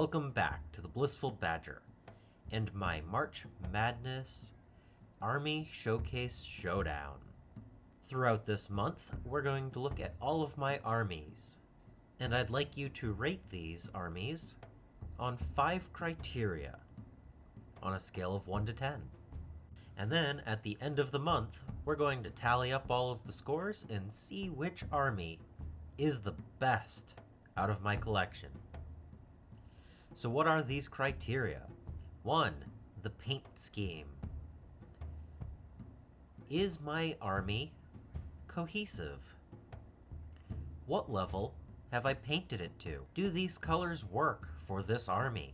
welcome back to the Blissful Badger and my March Madness Army Showcase Showdown. Throughout this month, we're going to look at all of my armies, and I'd like you to rate these armies on 5 criteria on a scale of 1 to 10. And then, at the end of the month, we're going to tally up all of the scores and see which army is the best out of my collection. So what are these criteria? 1. The paint scheme. Is my army cohesive? What level have I painted it to? Do these colors work for this army?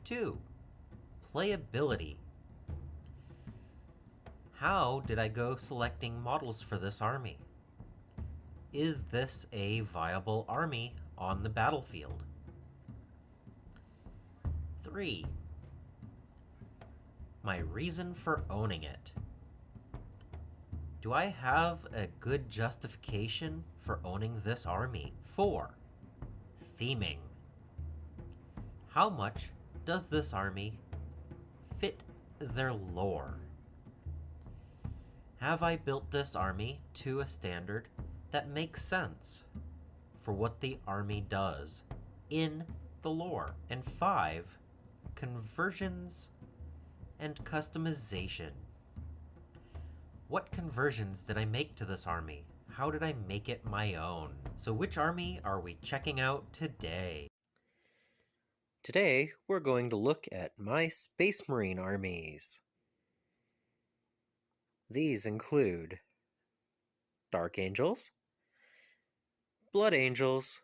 2. Playability. How did I go selecting models for this army? Is this a viable army on the battlefield? 3. My reason for owning it. Do I have a good justification for owning this army? 4. Theming. How much does this army fit their lore? Have I built this army to a standard that makes sense for what the army does in the lore? And 5. Conversions and customization. What conversions did I make to this army? How did I make it my own? So which army are we checking out today? Today, we're going to look at my Space Marine armies. These include Dark Angels, Blood Angels,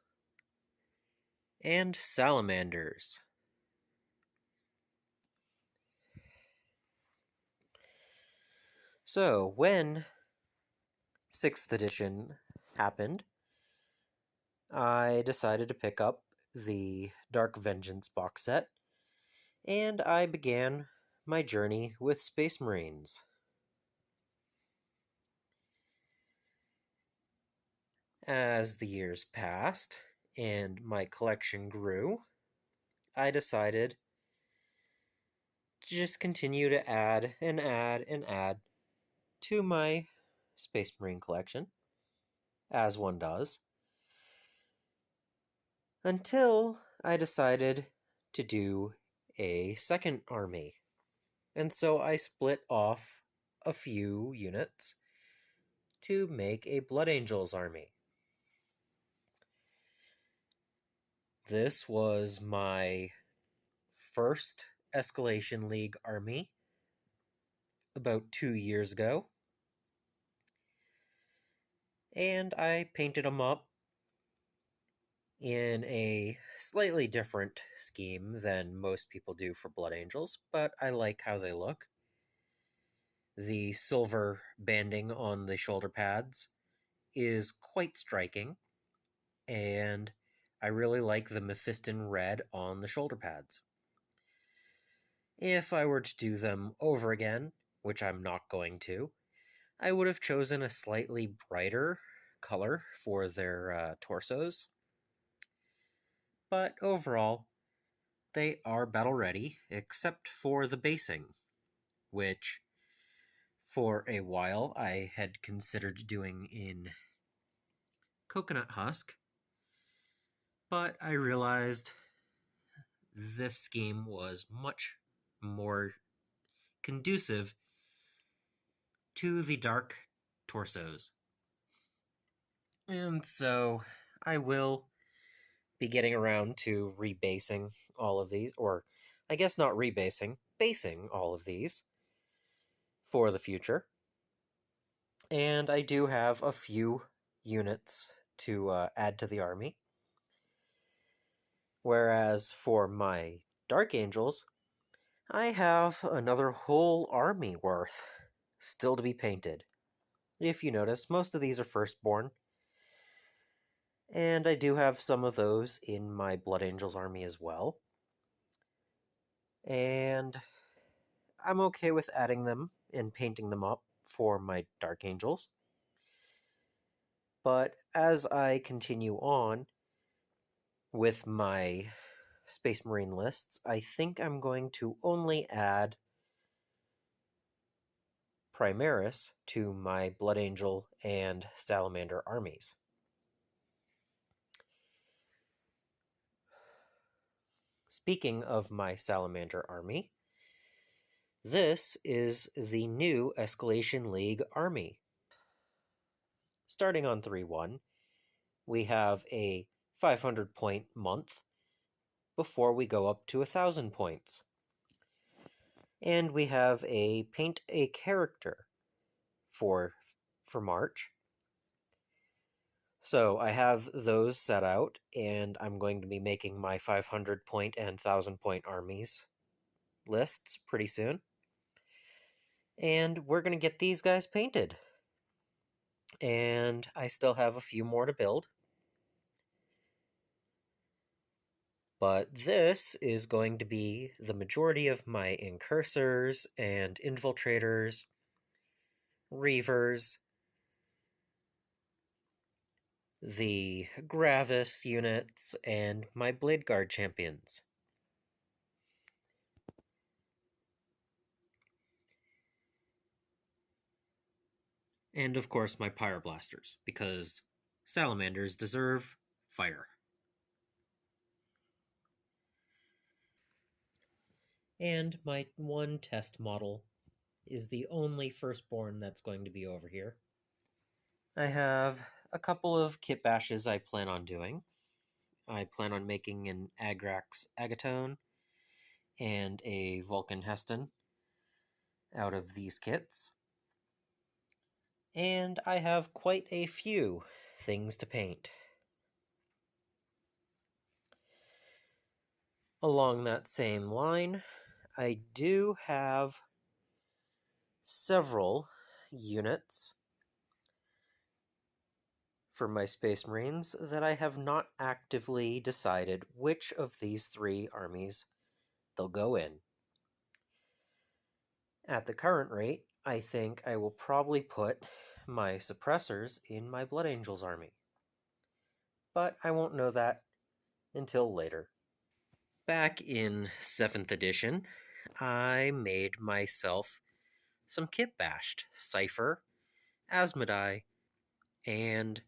and Salamanders. So, when 6th edition happened, I decided to pick up the Dark Vengeance box set, and I began my journey with Space Marines. As the years passed and my collection grew, I decided to just continue to add and add and add to my Space Marine collection, as one does, until I decided to do a second army. And so I split off a few units to make a Blood Angels army. This was my first Escalation League army about 2 years ago, and I painted them up in a slightly different scheme than most people do for Blood Angels, but I like how they look. The silver banding on the shoulder pads is quite striking, and I really like the Mephiston red on the shoulder pads. If I were to do them over again, which I'm not going to, I would have chosen a slightly brighter color for their torsos. But overall, they are battle ready, except for the basing, which for a while I had considered doing in coconut husk, but I realized this scheme was much more conducive to the dark torsos. And so I will be getting around to rebasing all of these, or I guess not rebasing, basing all of these for the future. And I do have a few units to add to the army. Whereas for my Dark Angels, I have another whole army worth still to be painted. If you notice, most of these are firstborn, and I do have some of those in my Blood Angels army as well. And I'm okay with adding them and painting them up for my Dark Angels. But as I continue on, with my Space Marine lists, I think I'm going to only add Primaris to my Blood Angel and Salamander armies. Speaking of my Salamander army, this is the new Escalation League army. Starting on 3-1, we have a 500 point month before we go up to 1,000 points. And we have a paint a character for March. So I have those set out, and I'm going to be making my 500 point and 1,000 point armies lists pretty soon. And we're going to get these guys painted. And I still have a few more to build. But this is going to be the majority of my incursors and infiltrators, reavers, the Gravis units, and my Blade Guard champions. And of course my Pyroblasters, because Salamanders deserve fire. And my one test model is the only firstborn that's going to be over here. I have a couple of kit bashes I plan on doing. I plan on making an Agrax Agatone and a Vulcan Heston out of these kits. And I have quite a few things to paint. Along that same line, I do have several units for my Space Marines that I have not actively decided which of these 3 armies they'll go in. At the current rate, I think I will probably put my suppressors in my Blood Angels army. But I won't know that until later. Back in 7th edition, I made myself some kit bashed Cypher, Asmodai, and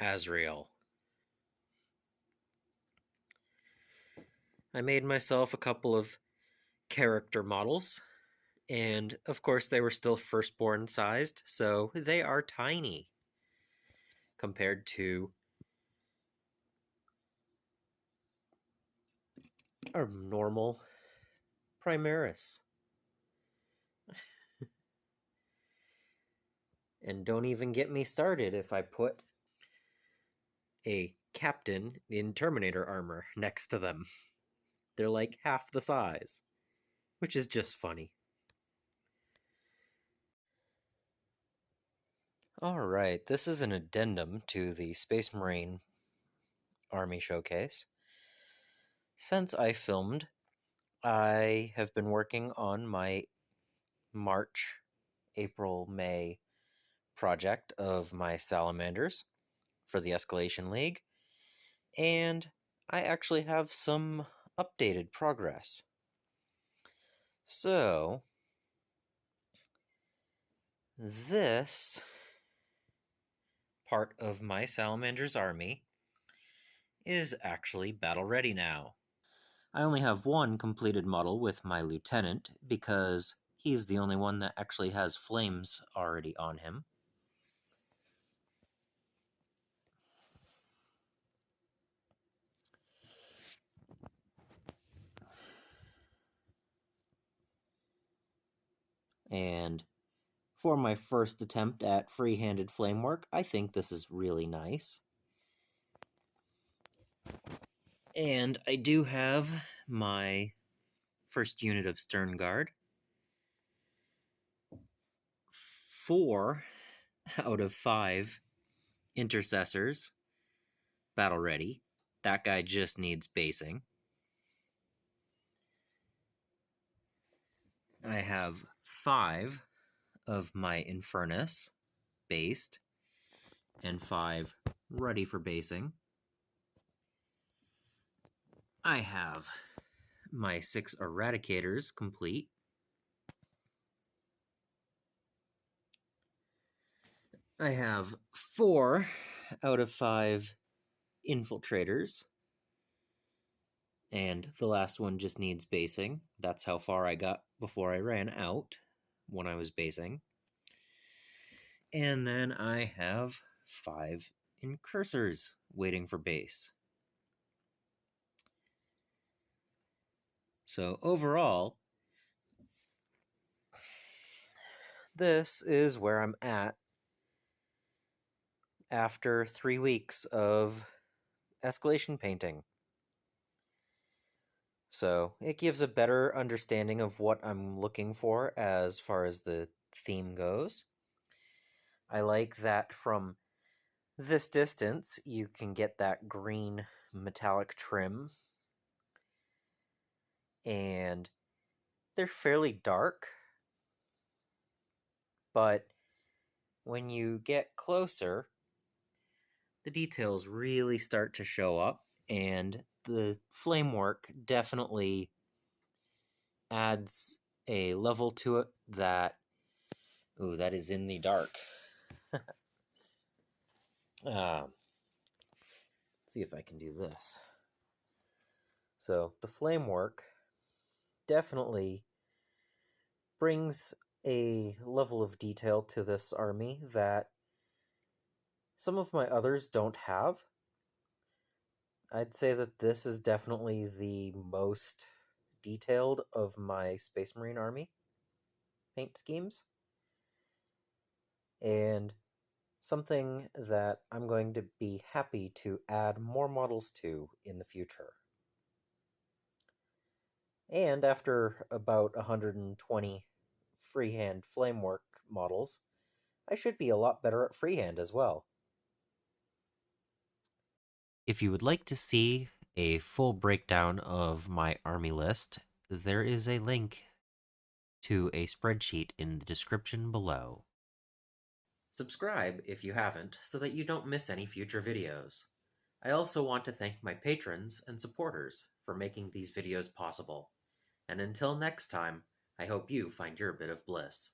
Azrael. I made myself a couple of character models, and of course they were still firstborn sized, so they are tiny compared to a normal Primaris. And don't even get me started if I put a captain in Terminator armor next to them. They're like half the size, which is just funny. Alright, this is an addendum to the Space Marine Army Showcase. Since I filmed, I have been working on my March, April, May project of my Salamanders for the Escalation League, and I actually have some updated progress. So, this part of my Salamander's army is actually battle ready now. I only have one completed model with my lieutenant because he's the only one that actually has flames already on him. And for my first attempt at free-handed flame work, I think this is really nice. And I do have my first unit of Stern Guard. 4 out of 5 intercessors battle ready. That guy just needs basing. I have 5 of my Infernus based and 5 ready for basing. I have my 6 eradicators complete. I have 4 out of 5 infiltrators. And the last one just needs basing. That's how far I got before I ran out when I was basing. And then I have 5 incursors waiting for base. So overall, this is where I'm at after 3 weeks of escalation painting. So it gives a better understanding of what I'm looking for as far as the theme goes. I like that from this distance you can get that green metallic trim, and they're fairly dark, but when you get closer, the details really start to show up, and the flame work definitely adds a level to it that is in the dark. Let's see if I can do this. So the flame work definitely brings a level of detail to this army that some of my others don't have. I'd say that this is definitely the most detailed of my Space Marine army paint schemes, and something that I'm going to be happy to add more models to in the future. And after about 120 freehand flamework models, I should be a lot better at freehand as well. If you would like to see a full breakdown of my army list, there is a link to a spreadsheet in the description below. Subscribe if you haven't, so that you don't miss any future videos. I also want to thank my patrons and supporters for making these videos possible. And until next time, I hope you find your bit of bliss.